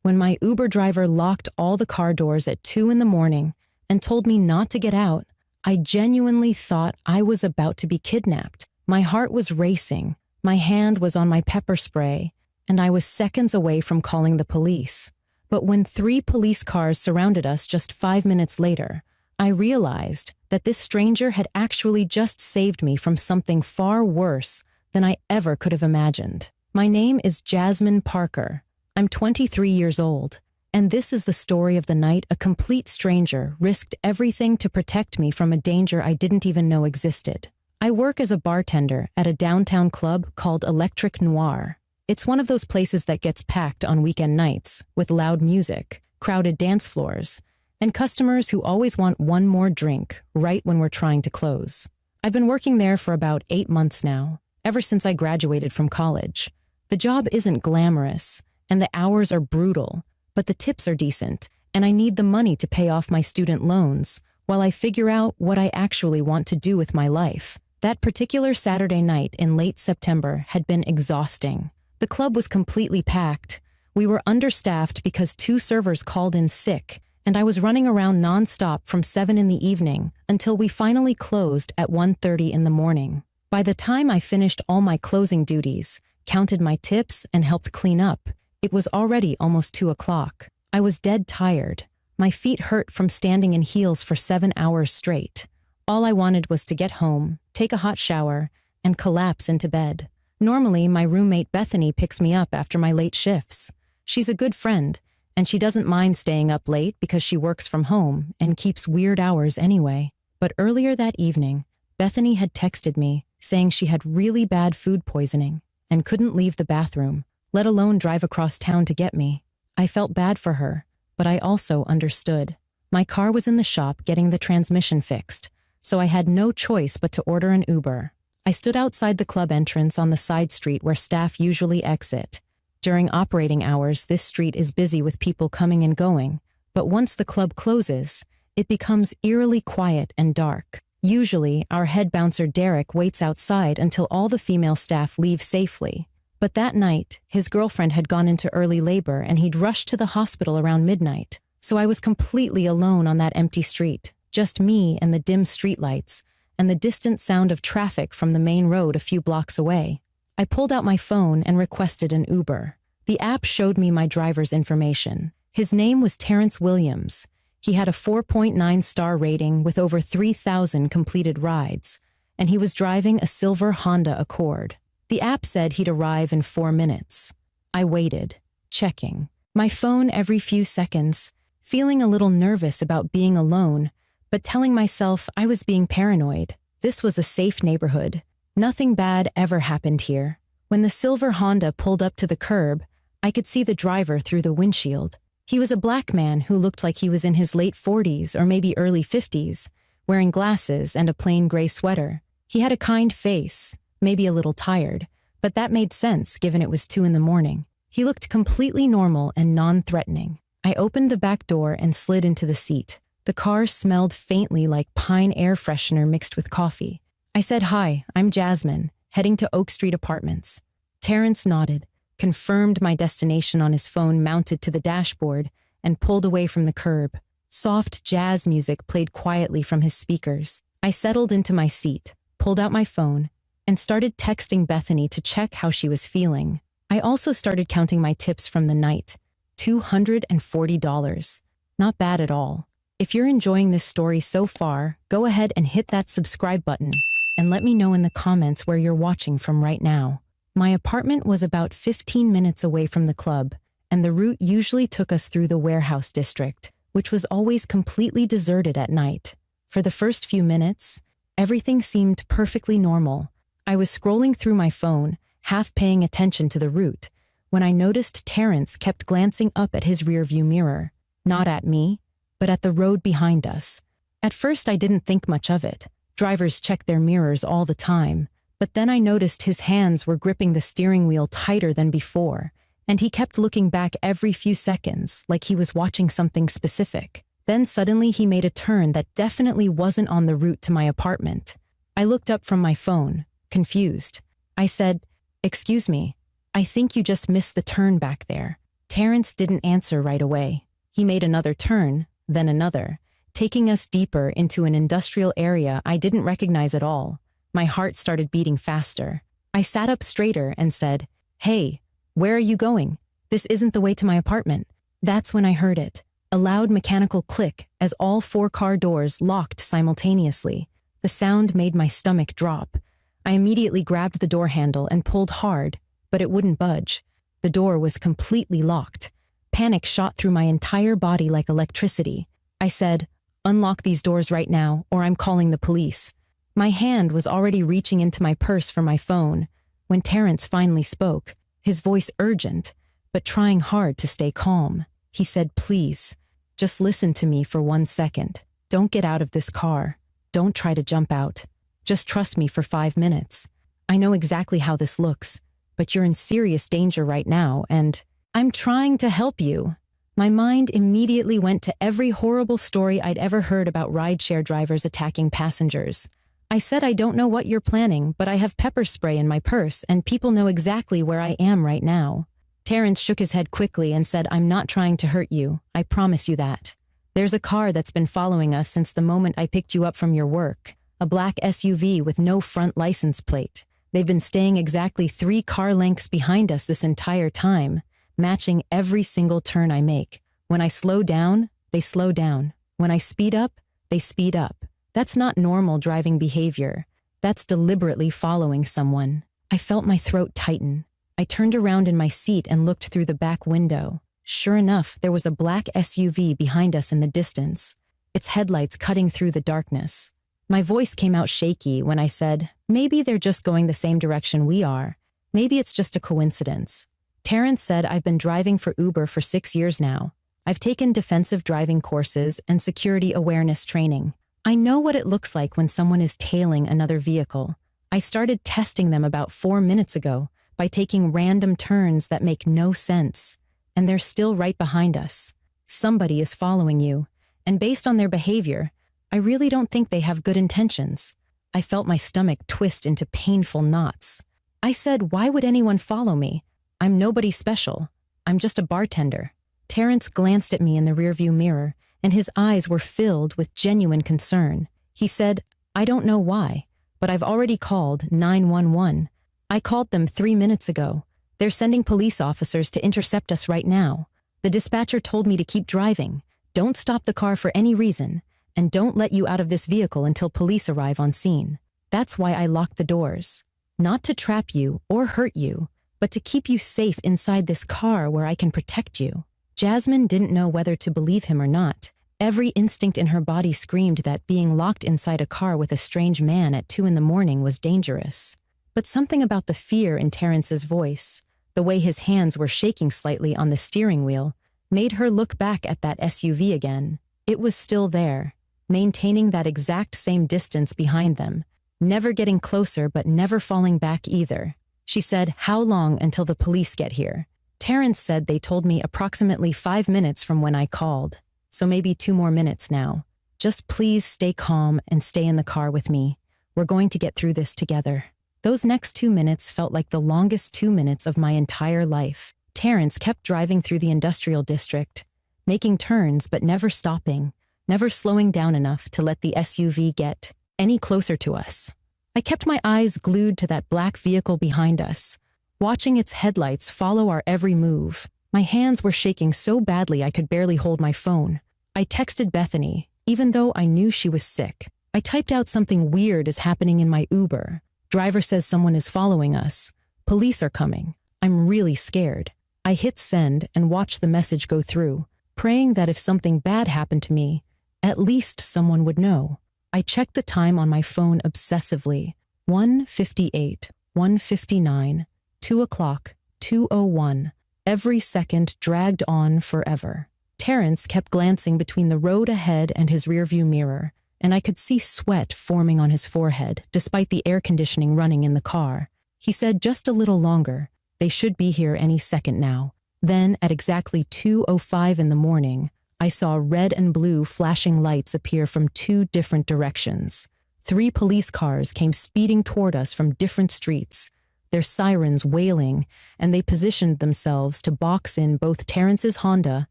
when my Uber driver locked all the car doors at 2 in the morning and told me not to get out, I genuinely thought I was about to be kidnapped. My heart was racing, my hand was on my pepper spray, and I was seconds away from calling the police. But when 3 police cars surrounded us just 5 minutes later, I realized that this stranger had actually just saved me from something far worse than I ever could have imagined. My name is Jasmine Parker. I'm 23 years old, and this is the story of the night a complete stranger risked everything to protect me from a danger I didn't even know existed. I work as a bartender at a downtown club called Electric Noir. It's one of those places that gets packed on weekend nights, with loud music, crowded dance floors, and customers who always want one more drink right when we're trying to close. I've been working there for about 8 months now, ever since I graduated from college. The job isn't glamorous, and the hours are brutal, but the tips are decent, and I need the money to pay off my student loans while I figure out what I actually want to do with my life. That particular Saturday night in late September had been exhausting. The club was completely packed. We were understaffed because 2 servers called in sick, and I was running around nonstop from 7 in the evening until we finally closed at 1:30 in the morning. By the time I finished all my closing duties, counted my tips, and helped clean up, it was already almost 2 o'clock. I was dead tired. My feet hurt from standing in heels for 7 hours straight. All I wanted was to get home, take a hot shower, and collapse into bed. Normally, my roommate Bethany picks me up after my late shifts. She's a good friend, and she doesn't mind staying up late because she works from home and keeps weird hours anyway. But earlier that evening, Bethany had texted me saying she had really bad food poisoning and couldn't leave the bathroom, let alone drive across town to get me. I felt bad for her, but I also understood. My car was in the shop getting the transmission fixed, so I had no choice but to order an Uber. I stood outside the club entrance on the side street where staff usually exit. During operating hours, this street is busy with people coming and going, but once the club closes, it becomes eerily quiet and dark. Usually, our head bouncer Derek waits outside until all the female staff leave safely. But that night, his girlfriend had gone into early labor and he'd rushed to the hospital around midnight. So I was completely alone on that empty street, just me and the dim streetlights, and the distant sound of traffic from the main road a few blocks away. I pulled out my phone and requested an Uber. The app showed me my driver's information. His name was Terrence Williams. He had a 4.9-star rating with over 3,000 completed rides, and he was driving a silver Honda Accord. The app said he'd arrive in 4 minutes. I waited, checking my phone every few seconds, feeling a little nervous about being alone, but telling myself I was being paranoid. This was a safe neighborhood. Nothing bad ever happened here. When the silver Honda pulled up to the curb, I could see the driver through the windshield. He was a black man who looked like he was in his late 40s or maybe early 50s, wearing glasses and a plain gray sweater. He had a kind face, maybe a little tired, but that made sense given it was 2 in the morning. He looked completely normal and non-threatening. I opened the back door and slid into the seat. The car smelled faintly like pine air freshener mixed with coffee. I said, "Hi, I'm Jasmine, heading to Oak Street Apartments." Terrence nodded, confirmed my destination on his phone mounted to the dashboard, and pulled away from the curb. Soft jazz music played quietly from his speakers. I settled into my seat, pulled out my phone, and started texting Bethany to check how she was feeling. I also started counting my tips from the night. $240. Not bad at all. If you're enjoying this story so far, go ahead and hit that subscribe button and let me know in the comments where you're watching from right now. My apartment was about 15 minutes away from the club, and the route usually took us through the warehouse district, which was always completely deserted at night. For the first few minutes, everything seemed perfectly normal. I was scrolling through my phone, half paying attention to the route, when I noticed Terrence kept glancing up at his rearview mirror, not at me, but at the road behind us. At first, I didn't think much of it. Drivers check their mirrors all the time. But then I noticed his hands were gripping the steering wheel tighter than before, and he kept looking back every few seconds, like he was watching something specific. Then suddenly he made a turn that definitely wasn't on the route to my apartment. I looked up from my phone, confused. I said, "Excuse me, I think you just missed the turn back there." Terrence didn't answer right away. He made another turn, then another, taking us deeper into an industrial area I didn't recognize at all. My heart started beating faster. I sat up straighter and said, "Hey, where are you going? This isn't the way to my apartment." That's when I heard it. A loud mechanical click as all 4 car doors locked simultaneously. The sound made my stomach drop. I immediately grabbed the door handle and pulled hard, but it wouldn't budge. The door was completely locked. Panic shot through my entire body like electricity. I said, "Unlock these doors right now, or I'm calling the police." My hand was already reaching into my purse for my phone when Terrence finally spoke, his voice urgent, but trying hard to stay calm. He said, "Please, just listen to me for 1 second. Don't get out of this car. Don't try to jump out. Just trust me for 5 minutes. I know exactly how this looks, but you're in serious danger right now, and I'm trying to help you." My mind immediately went to every horrible story I'd ever heard about rideshare drivers attacking passengers. I said, "I don't know what you're planning, but I have pepper spray in my purse, and people know exactly where I am right now." Terrence shook his head quickly and said, "I'm not trying to hurt you. I promise you that. There's a car that's been following us since the moment I picked you up from your work. A black SUV with no front license plate. They've been staying exactly 3 car lengths behind us this entire time, matching every single turn I make. When I slow down, they slow down. When I speed up, they speed up. That's not normal driving behavior. That's deliberately following someone." I felt my throat tighten. I turned around in my seat and looked through the back window. Sure enough, there was a black SUV behind us in the distance, its headlights cutting through the darkness. My voice came out shaky when I said, "Maybe they're just going the same direction we are. Maybe it's just a coincidence." Terrence said, "I've been driving for Uber for 6 years now. I've taken defensive driving courses and security awareness training. I know what it looks like when someone is tailing another vehicle. I started testing them about 4 minutes ago by taking random turns that make no sense. And they're still right behind us. Somebody is following you. And based on their behavior, I really don't think they have good intentions." I felt my stomach twist into painful knots. I said, "Why would anyone follow me? I'm nobody special. I'm just a bartender." Terrence glanced at me in the rearview mirror, and his eyes were filled with genuine concern. He said, "I don't know why, but I've already called 911. I called them 3 minutes ago. They're sending police officers to intercept us right now. The dispatcher told me to keep driving, don't stop the car for any reason, and don't let you out of this vehicle until police arrive on scene. That's why I locked the doors. Not to trap you or hurt you, but to keep you safe inside this car where I can protect you." Jasmine didn't know whether to believe him or not. Every instinct in her body screamed that being locked inside a car with a strange man at 2 in the morning was dangerous. But something about the fear in Terrence's voice, the way his hands were shaking slightly on the steering wheel, made her look back at that SUV again. It was still there, maintaining that exact same distance behind them, never getting closer but never falling back either. She said, "How long until the police get here?" Terrence said they told me approximately 5 minutes from when I called, so maybe 2 more minutes now. "Just please stay calm and stay in the car with me. We're going to get through this together." Those next 2 minutes felt like the longest 2 minutes of my entire life. Terrence kept driving through the industrial district, making turns but never stopping, never slowing down enough to let the SUV get any closer to us. I kept my eyes glued to that black vehicle behind us, watching its headlights follow our every move. My hands were shaking so badly I could barely hold my phone. I texted Bethany, even though I knew she was sick. I typed out something weird is happening in my Uber. Driver says someone is following us. Police are coming. I'm really scared. I hit send and watched the message go through, praying that if something bad happened to me, at least someone would know. I checked the time on my phone obsessively. 1:58, 1:59, 2 o'clock, 2:01. Every second dragged on forever. Terrence kept glancing between the road ahead and his rearview mirror, and I could see sweat forming on his forehead, despite the air conditioning running in the car. He said, "Just a little longer. They should be here any second now." Then, at exactly 2:05 in the morning, I saw red and blue flashing lights appear from 2 different directions. 3 police cars came speeding toward us from different streets, their sirens wailing, and they positioned themselves to box in both Terrence's Honda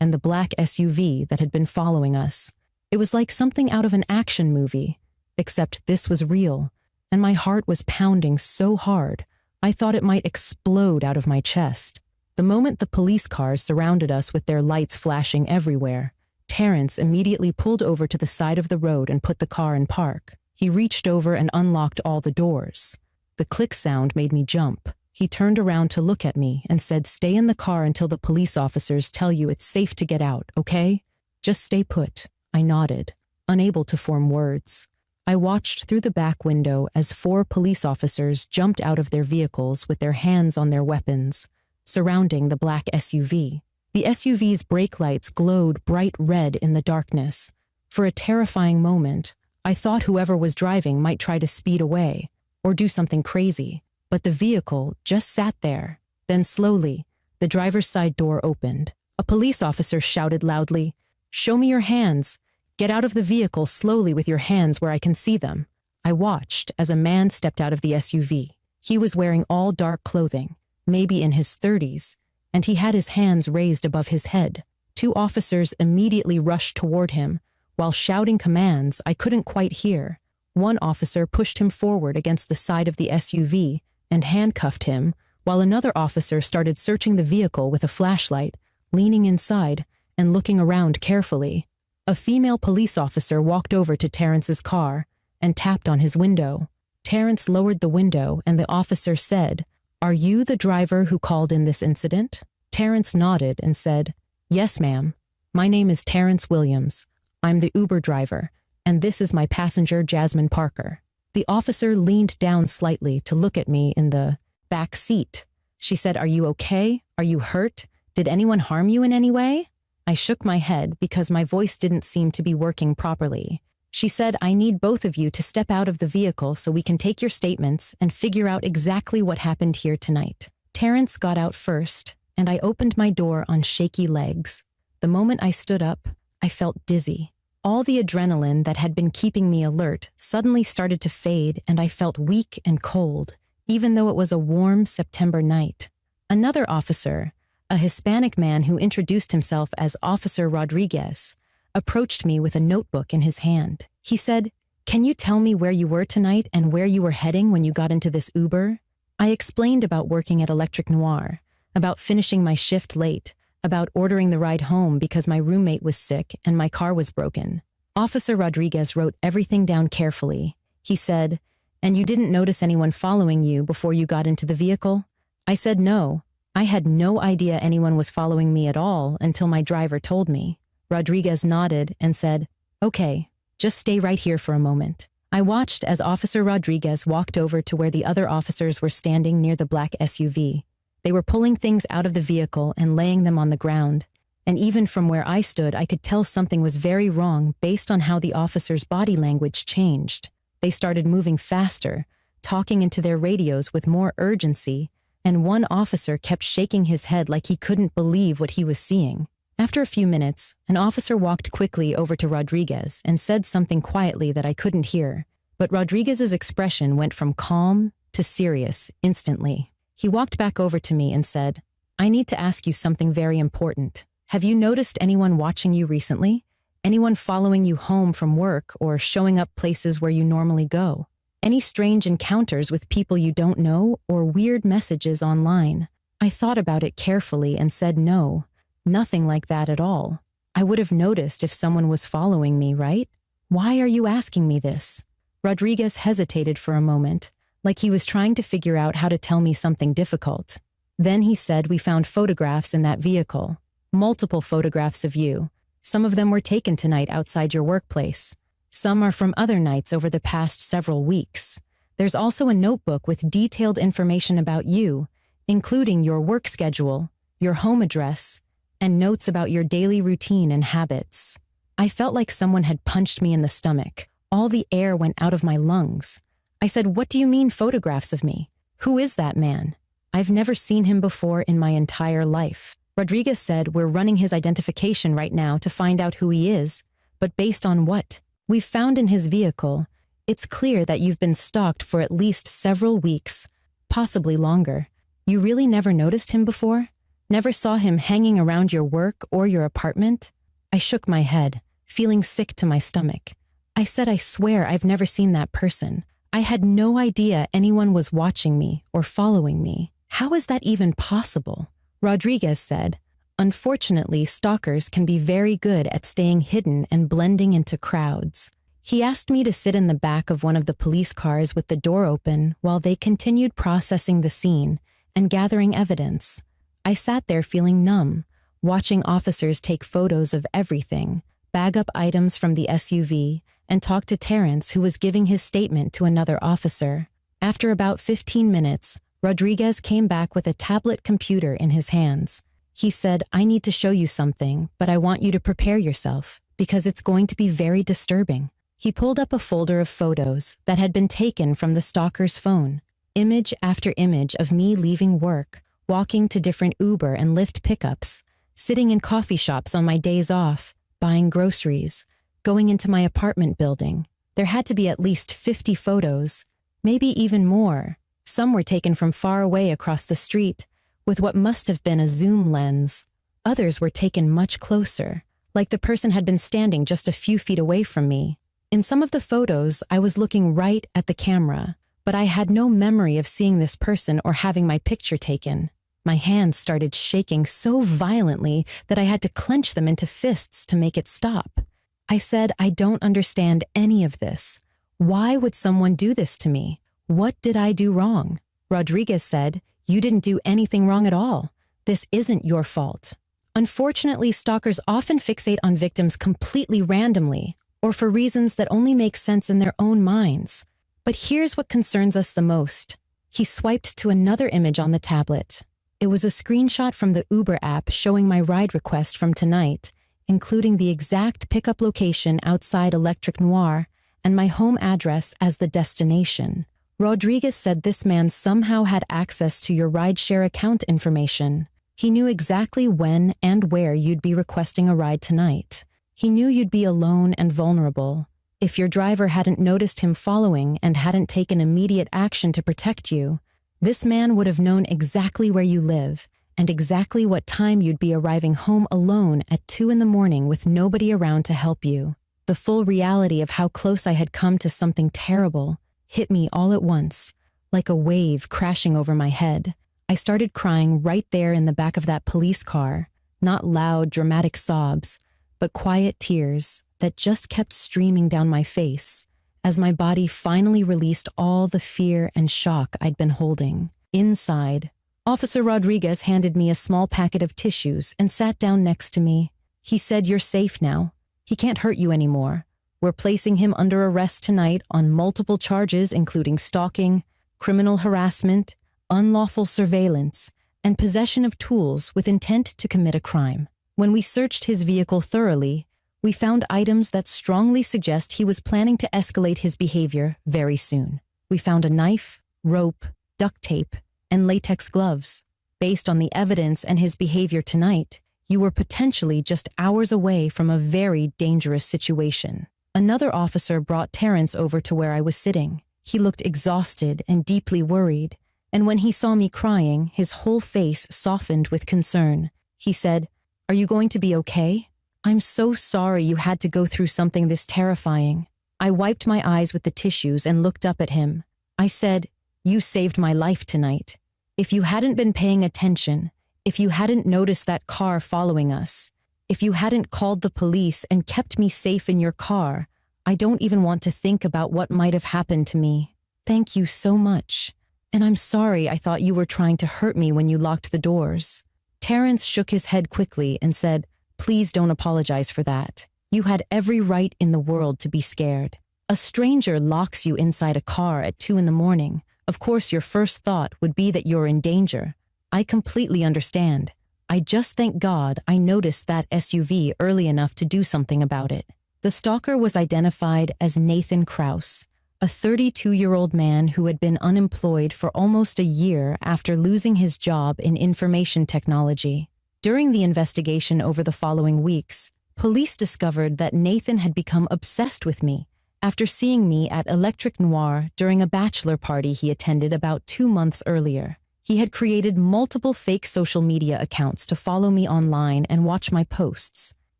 and the black SUV that had been following us. It was like something out of an action movie, except this was real, and my heart was pounding so hard, I thought it might explode out of my chest. The moment the police cars surrounded us with their lights flashing everywhere, Terrence immediately pulled over to the side of the road and put the car in park. He reached over and unlocked all the doors. The click sound made me jump. He turned around to look at me and said, "Stay in the car until the police officers tell you it's safe to get out, okay? Just stay put." I nodded, unable to form words. I watched through the back window as 4 police officers jumped out of their vehicles with their hands on their weapons, surrounding the black SUV. The SUV's brake lights glowed bright red in the darkness. For a terrifying moment, I thought whoever was driving might try to speed away or do something crazy, but the vehicle just sat there. Then slowly, the driver's side door opened. A police officer shouted loudly, "Show me your hands. Get out of the vehicle slowly with your hands where I can see them." I watched as a man stepped out of the SUV. He was wearing all dark clothing, maybe in his 30s, and he had his hands raised above his head. 2 officers immediately rushed toward him. While shouting commands I couldn't quite hear, one officer pushed him forward against the side of the SUV and handcuffed him, while another officer started searching the vehicle with a flashlight, leaning inside and looking around carefully. A female police officer walked over to Terrence's car and tapped on his window. Terrence lowered the window and the officer said, "Are you the driver who called in this incident?" Terrence nodded and said, "Yes, ma'am. My name is Terrence Williams. I'm the Uber driver, and this is my passenger, Jasmine Parker." The officer leaned down slightly to look at me in the back seat. She said, "Are you okay? Are you hurt? Did anyone harm you in any way?" I shook my head because my voice didn't seem to be working properly. She said, "I need both of you to step out of the vehicle so we can take your statements and figure out exactly what happened here tonight." Terrence got out first, and I opened my door on shaky legs. The moment I stood up, I felt dizzy. All the adrenaline that had been keeping me alert suddenly started to fade, and I felt weak and cold, even though it was a warm September night. Another officer, a Hispanic man who introduced himself as Officer Rodriguez, approached me with a notebook in his hand. He said, "Can you tell me where you were tonight and where you were heading when you got into this Uber?" I explained about working at Electric Noir, about finishing my shift late, about ordering the ride home because my roommate was sick and my car was broken. Officer Rodriguez wrote everything down carefully. He said, "And you didn't notice anyone following you before you got into the vehicle?" I said no. I had no idea anyone was following me at all until my driver told me. Rodriguez nodded and said, "Okay, just stay right here for a moment." I watched as Officer Rodriguez walked over to where the other officers were standing near the black SUV. They were pulling things out of the vehicle and laying them on the ground. And even from where I stood, I could tell something was very wrong based on how the officers' body language changed. They started moving faster, talking into their radios with more urgency, and one officer kept shaking his head like he couldn't believe what he was seeing. After a few minutes, an officer walked quickly over to Rodriguez and said something quietly that I couldn't hear, but Rodriguez's expression went from calm to serious instantly. He walked back over to me and said, "I need to ask you something very important. Have you noticed anyone watching you recently? Anyone following you home from work or showing up places where you normally go? Any strange encounters with people you don't know or weird messages online?" I thought about it carefully and said no, nothing like that at all. I would have noticed if someone was following me, right? "Why are you asking me this?" Rodriguez hesitated for a moment, like he was trying to figure out how to tell me something difficult. Then he said, "We found photographs in that vehicle. Multiple photographs of you. Some of them were taken tonight outside your workplace. Some are from other nights over the past several weeks. There's also a notebook with detailed information about you, including your work schedule, your home address, and notes about your daily routine and habits." I felt like someone had punched me in the stomach. All the air went out of my lungs. I said, "What do you mean photographs of me? Who is that man? I've never seen him before in my entire life." Rodriguez said, "We're running his identification right now to find out who he is, but based on what? We've found in his vehicle, it's clear that you've been stalked for at least several weeks, possibly longer. You really never noticed him before? Never saw him hanging around your work or your apartment? I shook my head, feeling sick to my stomach. I said I swear I've never seen that person. I had no idea anyone was watching me or following me. How is that even possible? Rodriguez said, unfortunately, stalkers can be very good at staying hidden and blending into crowds. He asked me to sit in the back of one of the police cars with the door open while they continued processing the scene and gathering evidence. I sat there feeling numb, watching officers take photos of everything, bag up items from the SUV, and talk to Terrence, who was giving his statement to another officer. After about 15 minutes, Rodriguez came back with a tablet computer in his hands. He said, I need to show you something, but I want you to prepare yourself, because it's going to be very disturbing. He pulled up a folder of photos that had been taken from the stalker's phone, image after image of me leaving work, walking to different Uber and Lyft pickups, sitting in coffee shops on my days off, buying groceries, going into my apartment building. There had to be at least 50 photos, maybe even more. Some were taken from far away across the street, with what must have been a zoom lens. Others were taken much closer, like the person had been standing just a few feet away from me. In some of the photos, I was looking right at the camera, but I had no memory of seeing this person or having my picture taken. My hands started shaking so violently that I had to clench them into fists to make it stop. I said, I don't understand any of this. Why would someone do this to me? What did I do wrong? Rodriguez said, you didn't do anything wrong at all. This isn't your fault. Unfortunately, stalkers often fixate on victims completely randomly, or for reasons that only make sense in their own minds. But here's what concerns us the most. He swiped to another image on the tablet. It was a screenshot from the Uber app showing my ride request from tonight, including the exact pickup location outside Electric Noir and my home address as the destination. Rodriguez said this man somehow had access to your rideshare account information. He knew exactly when and where you'd be requesting a ride tonight. He knew you'd be alone and vulnerable. If your driver hadn't noticed him following and hadn't taken immediate action to protect you, this man would have known exactly where you live and exactly what time you'd be arriving home alone at 2 a.m. with nobody around to help you. The full reality of how close I had come to something terrible hit me all at once, like a wave crashing over my head. I started crying right there in the back of that police car, not loud, dramatic sobs, but quiet tears that just kept streaming down my face as my body finally released all the fear and shock I'd been holding. Inside, Officer Rodriguez handed me a small packet of tissues and sat down next to me. He said, you're safe now. He can't hurt you anymore. We're placing him under arrest tonight on multiple charges including stalking, criminal harassment, unlawful surveillance, and possession of tools with intent to commit a crime. When we searched his vehicle thoroughly, we found items that strongly suggest he was planning to escalate his behavior very soon. We found a knife, rope, duct tape, and latex gloves. Based on the evidence and his behavior tonight, you were potentially just hours away from a very dangerous situation. Another officer brought Terrence over to where I was sitting. He looked exhausted and deeply worried, and when he saw me crying, his whole face softened with concern. He said, are you going to be okay? I'm so sorry you had to go through something this terrifying. I wiped my eyes with the tissues and looked up at him. I said, you saved my life tonight. If you hadn't been paying attention, if you hadn't noticed that car following us, if you hadn't called the police and kept me safe in your car, I don't even want to think about what might have happened to me. Thank you so much. And I'm sorry I thought you were trying to hurt me when you locked the doors. Terrence shook his head quickly and said, please don't apologize for that. You had every right in the world to be scared. A stranger locks you inside a car at 2 a.m. Of course, your first thought would be that you're in danger. I completely understand. I just thank God I noticed that SUV early enough to do something about it. The stalker was identified as Nathan Kraus, a 32-year-old man who had been unemployed for almost a year after losing his job in information technology. During the investigation over the following weeks, police discovered that Nathan had become obsessed with me after seeing me at Electric Noir during a bachelor party he attended about 2 months earlier. He had created multiple fake social media accounts to follow me online and watch my posts.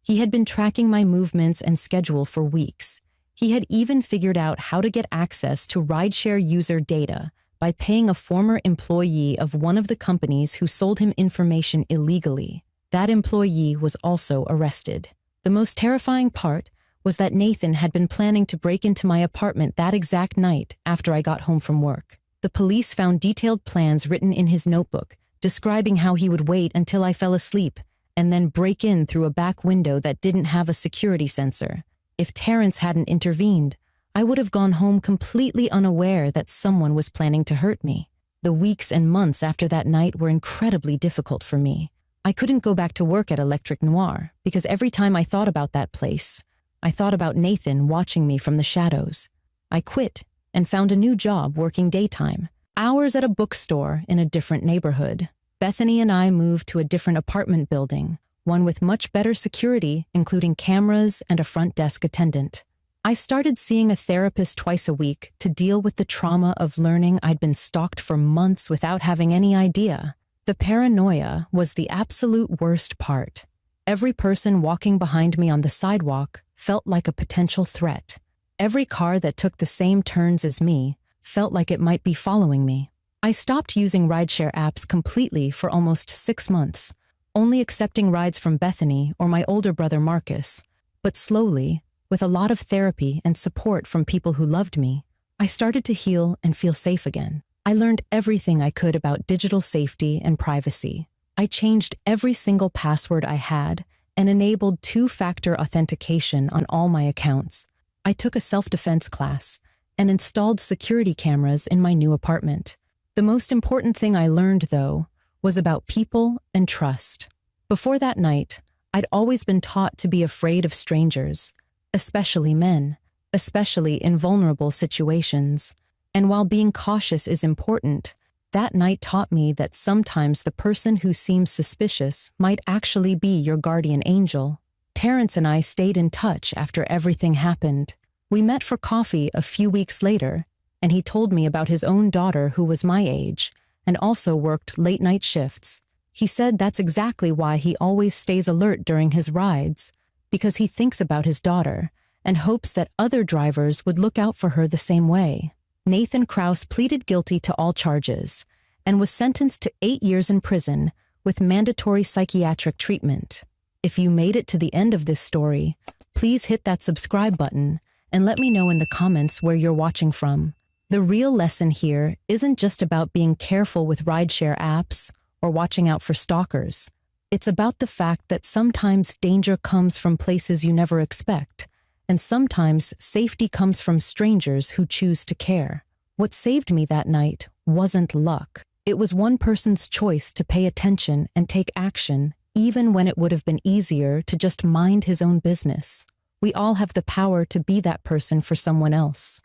He had been tracking my movements and schedule for weeks. He had even figured out how to get access to rideshare user data by paying a former employee of one of the companies who sold him information illegally. That employee was also arrested. The most terrifying part was that Nathan had been planning to break into my apartment that exact night after I got home from work. The police found detailed plans written in his notebook, describing how he would wait until I fell asleep and then break in through a back window that didn't have a security sensor. If Terrence hadn't intervened, I would have gone home completely unaware that someone was planning to hurt me. The weeks and months after that night were incredibly difficult for me. I couldn't go back to work at Electric Noir because every time I thought about that place, I thought about Nathan watching me from the shadows. I quit and found a new job working daytime, hours at a bookstore in a different neighborhood. Bethany and I moved to a different apartment building, one with much better security, including cameras and a front desk attendant. I started seeing a therapist twice a week to deal with the trauma of learning I'd been stalked for months without having any idea. The paranoia was the absolute worst part. Every person walking behind me on the sidewalk felt like a potential threat. Every car that took the same turns as me felt like it might be following me. I stopped using rideshare apps completely for almost 6 months, only accepting rides from Bethany or my older brother Marcus. But slowly, with a lot of therapy and support from people who loved me, I started to heal and feel safe again. I learned everything I could about digital safety and privacy. I changed every single password I had and enabled 2-factor authentication on all my accounts. I took a self-defense class and installed security cameras in my new apartment. The most important thing I learned, though, was about people and trust. Before that night, I'd always been taught to be afraid of strangers, especially men, especially in vulnerable situations. And while being cautious is important, that night taught me that sometimes the person who seems suspicious might actually be your guardian angel. Terrence and I stayed in touch after everything happened. We met for coffee a few weeks later, and he told me about his own daughter who was my age and also worked late-night shifts. He said that's exactly why he always stays alert during his rides, because he thinks about his daughter and hopes that other drivers would look out for her the same way. Nathan Kraus pleaded guilty to all charges and was sentenced to 8 years in prison with mandatory psychiatric treatment. If you made it to the end of this story, please hit that subscribe button and let me know in the comments where you're watching from. The real lesson here isn't just about being careful with rideshare apps or watching out for stalkers. It's about the fact that sometimes danger comes from places you never expect, and sometimes safety comes from strangers who choose to care. What saved me that night wasn't luck. It was one person's choice to pay attention and take action, even when it would have been easier to just mind his own business. We all have the power to be that person for someone else.